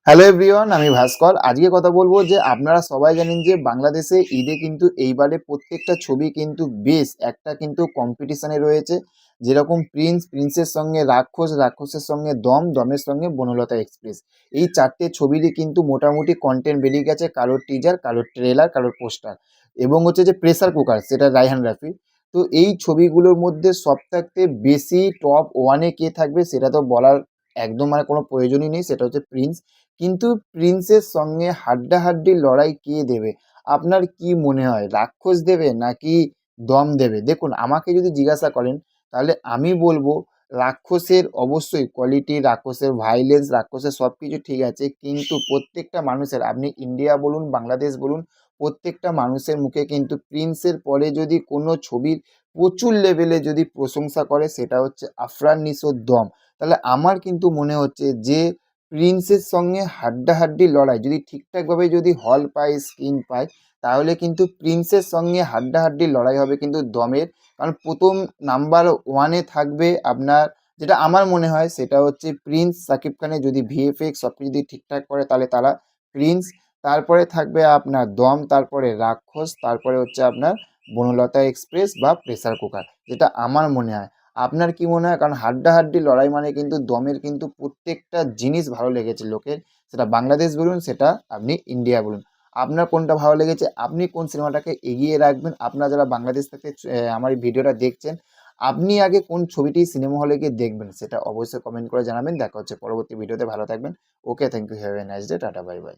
Hello everyone, আমি ভাস্কর। আজকে কথা বলবো যে আপনারা সবাই জানেন যে বাংলাদেশে ঈদে কিন্তু এইবারে প্রত্যেকটা ছবি কিন্তু বেশ একটা কিন্তু কম্পিটিশনে রয়েছে। যেরকম প্রিন্সের সঙ্গে রাক্ষস, রাক্ষসের সঙ্গে দমের সঙ্গে বনলতা এক্সপ্রেস। এই চারটে ছবিরই কিন্তু মোটামুটি কন্টেন্ট বেরিয়ে গেছে, কারোর টিজার, কারোর ট্রেলার, কারোর পোস্টার এবং হচ্ছে যে প্রেসার কুকার, সেটা রায়হান রাফি। তো এই ছবিগুলোর মধ্যে সবথেকে বেশি টপ ওয়ানে কে থাকবে সেটা তো বলার একদম কোনো প্রয়োজনই নেই, সেটা হচ্ছে প্রিন্স। কিন্তু প্রিন্সের সঙ্গে হাড্ডাহাড্ডি লড়াই কে দেবে? আপনার কি মনে হয়, রাক্ষস দেবে নাকি দম দেবে? দেখুন, আমাকে যদি জিজ্ঞাসা করেন তাহলে আমি বলবো রাক্ষসের অবশ্যই কোয়ালিটি, রাক্ষসের ভাইলেন্স, রাক্ষসের সব কিছু ঠিক আছে, কিন্তু প্রত্যেকটা মানুষের, আপনি ইন্ডিয়া বলুন, বাংলাদেশ বলুন, প্রত্যেকটা মানুষের মুখে কিন্তু প্রিন্সের পরে যদি কোনো ছবির প্রচুর লেভেলে যদি প্রশংসা করে সেটা হচ্ছে আফরান নিশোর দম। তাহলে আমার কিন্তু মনে হচ্ছে যে প্রিন্সের সঙ্গে হাড্ডাহাড্ডি লড়াই যদি ঠিকঠাকভাবে যদি হল পায়, স্ক্রিন পায়, তাহলে কিন্তু প্রিন্সের সঙ্গে হাড্ডাহাড্ডি লড়াই হবে কিন্তু দমের। কারণ প্রথম নাম্বার ওয়ানে থাকবে আপনার, যেটা আমার মনে হয় সেটা হচ্ছে প্রিন্স। সাকিব খানের যদি ভিএফএক্স সব কিছু যদি ঠিকঠাক করে তাহলে তারা প্রিন্স। তারপরে থাকবে আপনার দম, তারপরে রাক্ষস, তারপরে হচ্ছে আপনার বনলতা এক্সপ্রেস বা প্রেসার কুকার, যেটা আমার মনে হয়। আপনার কি মনে হয়? কারণ হাড্ডাহাড্ডি লড়াই মানে কিন্তু দমের কিন্তু প্রত্যেকটা জিনিস ভালো লেগেছে লোকের, সেটা বাংলাদেশ বলুন, সেটা আপনি ইন্ডিয়া বলুন। আপনার কোনটা ভালো লেগেছে? আপনি কোন সিনেমাটাকে এগিয়ে রাখবেন? আপনারা যারা বাংলাদেশ থেকে আমার এই ভিডিওটা দেখছেন, আপনি আগে কোন ছবিটি সিনেমা হলে গিয়ে দেখবেন সেটা অবশ্যই কমেন্ট করে জানাবেন। দেখা হচ্ছে পরবর্তী ভিডিওতে। ভালো থাকবেন। Okay, thank you, have a nice day, tata, bye by.